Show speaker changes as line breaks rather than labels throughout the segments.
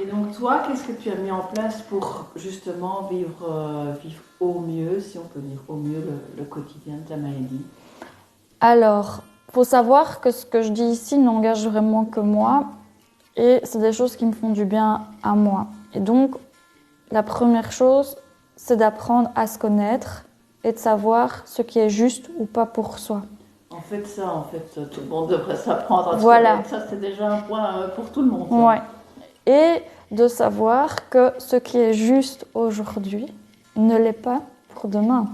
Et donc toi, qu'est-ce que tu as mis en place pour justement vivre au mieux, si on peut dire au mieux, le quotidien de ta maladie?
Alors, faut savoir que ce que je dis ici n'engage vraiment que moi et c'est des choses qui me font du bien à moi. Et donc, la première chose, c'est d'apprendre à se connaître et de savoir ce qui est juste ou pas pour soi.
En fait, tout le monde devrait s'apprendre à se
Voilà.
connaître. Ça, c'est déjà un point pour tout le monde. Ça.
Ouais. Et de savoir que ce qui est juste aujourd'hui ne l'est pas pour demain.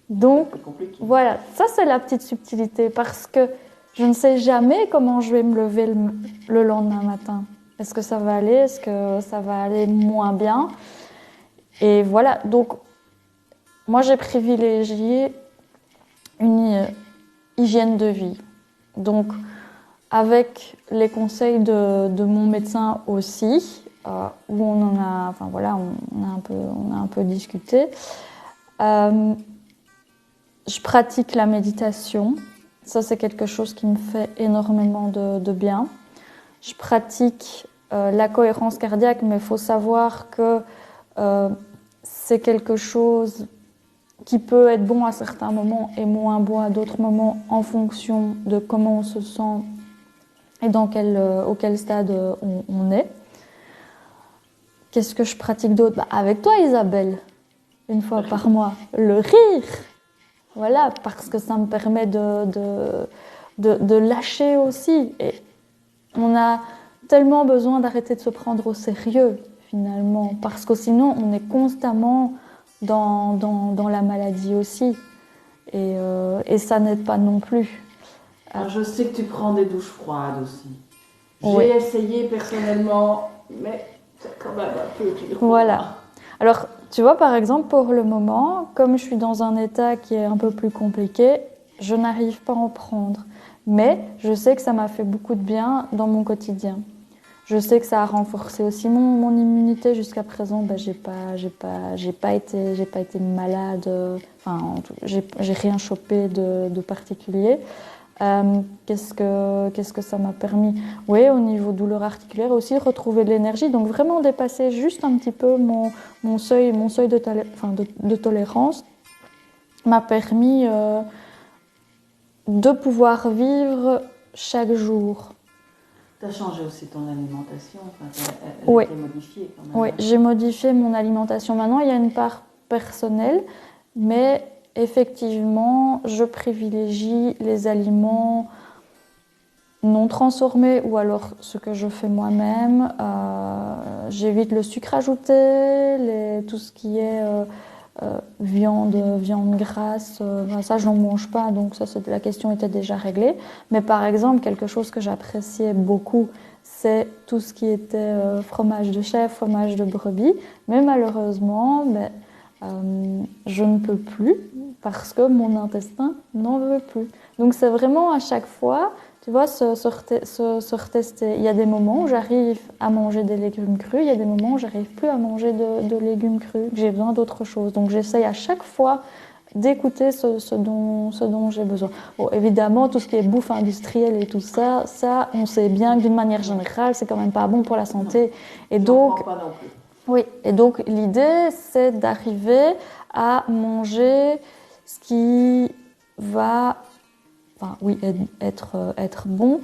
Donc,
C'est compliqué.
voilà, ça c'est la petite subtilité parce que je ne sais jamais comment je vais me lever le lendemain matin. Est-ce que ça va aller? Est-ce que ça va aller moins bien? Et voilà, donc moi j'ai privilégié une hygiène de vie. Donc, avec les conseils de mon médecin aussi, où on en a, enfin voilà, on a un peu discuté. Je pratique la méditation. Ça, c'est quelque chose qui me fait énormément de bien. Je pratique la cohérence cardiaque, mais il faut savoir que c'est quelque chose qui peut être bon à certains moments et moins bon à d'autres moments en fonction de comment on se sent et auquel stade on est. Qu'est-ce que je pratique d'autre? Avec toi, Isabelle, une fois par mois, le rire. Voilà, parce que ça me permet de lâcher aussi. Et on a tellement besoin d'arrêter de se prendre au sérieux, finalement, parce que sinon, on est constamment dans la maladie aussi. Et ça n'aide pas non plus.
Alors, je sais que tu prends des douches froides aussi.
Oui.
J'ai essayé personnellement, mais c'est quand même un peu dur.
Voilà. Alors, tu vois, par exemple, pour le moment, comme je suis dans un état qui est un peu plus compliqué, je n'arrive pas à en prendre. Mais je sais que ça m'a fait beaucoup de bien dans mon quotidien. Je sais que ça a renforcé aussi mon immunité jusqu'à présent. J'ai pas été malade. Enfin, j'ai rien chopé de particulier. Qu'est-ce que ça m'a permis? Oui, au niveau douleur articulaire aussi, retrouver de l'énergie. Donc vraiment dépasser juste un petit peu mon seuil de tolérance m'a permis de pouvoir vivre chaque jour.
Tu as changé aussi ton alimentation, elle
Oui.
a été modifiée quand même.
Oui, j'ai modifié mon alimentation. Maintenant, il y a une part personnelle, mais effectivement, je privilégie les aliments non transformés ou alors ce que je fais moi-même. J'évite le sucre ajouté, tout ce qui est viande grasse. Ça, je n'en mange pas, donc la question était déjà réglée. Mais par exemple, quelque chose que j'appréciais beaucoup, c'est tout ce qui était fromage de chèvre, fromage de brebis. Mais malheureusement, je ne peux plus parce que mon intestin n'en veut plus. Donc c'est vraiment à chaque fois, tu vois, se retester. Il y a des moments où j'arrive à manger des légumes crus, il y a des moments où j'arrive plus à manger de légumes crus, que j'ai besoin d'autre chose. Donc j'essaye à chaque fois d'écouter ce dont j'ai besoin. Bon, évidemment, tout ce qui est bouffe industrielle et tout ça, on sait bien que d'une manière générale, c'est quand même pas bon pour la santé. Et donc,
pas non plus.
oui, et donc l'idée, c'est d'arriver à manger ce qui va, être bon,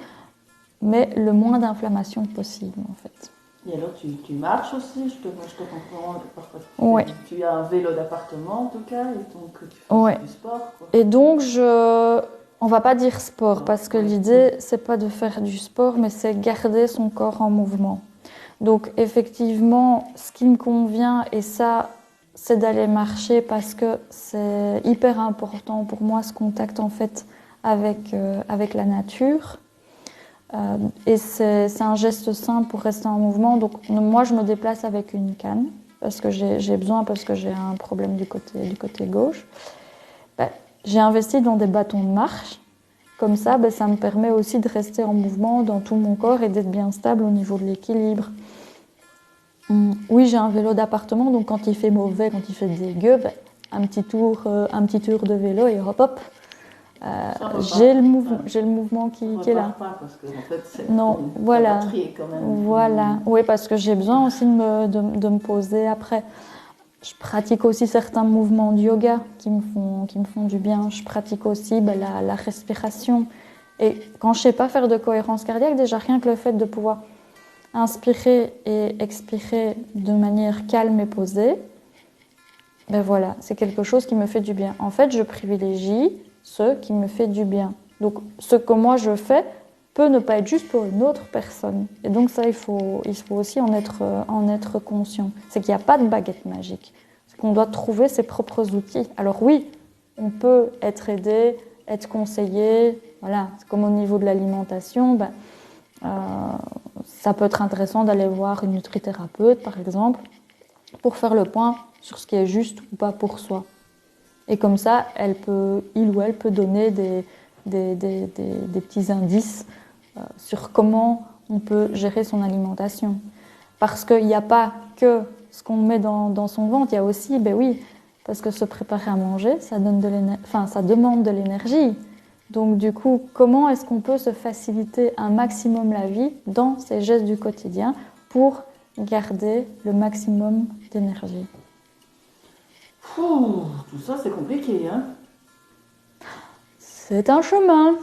mais le moins d'inflammation possible, en fait.
Et alors, tu marches aussi, je te comprends parfois.
Ouais.
Tu as un vélo d'appartement en tout cas, et donc tu fais du sport. Quoi.
Et donc, on va pas dire sport, parce que l'idée, c'est pas de faire du sport, mais c'est garder son corps en mouvement. Donc, effectivement, ce qui me convient, et ça, c'est d'aller marcher parce que c'est hyper important pour moi, ce contact en fait avec la nature. Et c'est un geste simple pour rester en mouvement. Donc moi, je me déplace avec une canne parce que j'ai besoin, parce que j'ai un problème du côté gauche. J'ai investi dans des bâtons de marche. Comme ça, ça me permet aussi de rester en mouvement dans tout mon corps et d'être bien stable au niveau de l'équilibre. Oui, j'ai un vélo d'appartement, donc quand il fait mauvais, quand il fait dégueu, un petit tour de vélo et hop hop.
Ça repart.
j'ai le mouvement qui est là.
Pas parce que, en fait, c'est
Non, voilà.
la batterie est quand même.
Voilà. Oui, parce que j'ai besoin aussi de me poser après. Je pratique aussi certains mouvements de yoga qui me font du bien. Je pratique aussi la respiration. Et quand je ne sais pas faire de cohérence cardiaque, déjà rien que le fait de pouvoir inspirer et expirer de manière calme et posée, ben voilà, c'est quelque chose qui me fait du bien. En fait, je privilégie ce qui me fait du bien. Donc, ce que moi je fais peut ne pas être juste pour une autre personne. Et donc ça, il faut aussi en être conscient. C'est qu'il n'y a pas de baguette magique. C'est qu'on doit trouver ses propres outils. Alors oui, on peut être aidé, être conseillé. Voilà, c'est comme au niveau de l'alimentation. Ça peut être intéressant d'aller voir une nutrithérapeute, par exemple, pour faire le point sur ce qui est juste ou pas pour soi. Et comme ça, il ou elle peut donner des petits indices sur comment on peut gérer son alimentation. Parce qu'il n'y a pas que ce qu'on met dans son ventre, il y a aussi, ben oui, parce que se préparer à manger, ça demande de l'énergie. Donc du coup, comment est-ce qu'on peut se faciliter un maximum la vie dans ces gestes du quotidien pour garder le maximum d'énergie?
Tout ça, c'est compliqué, hein?
C'est un chemin.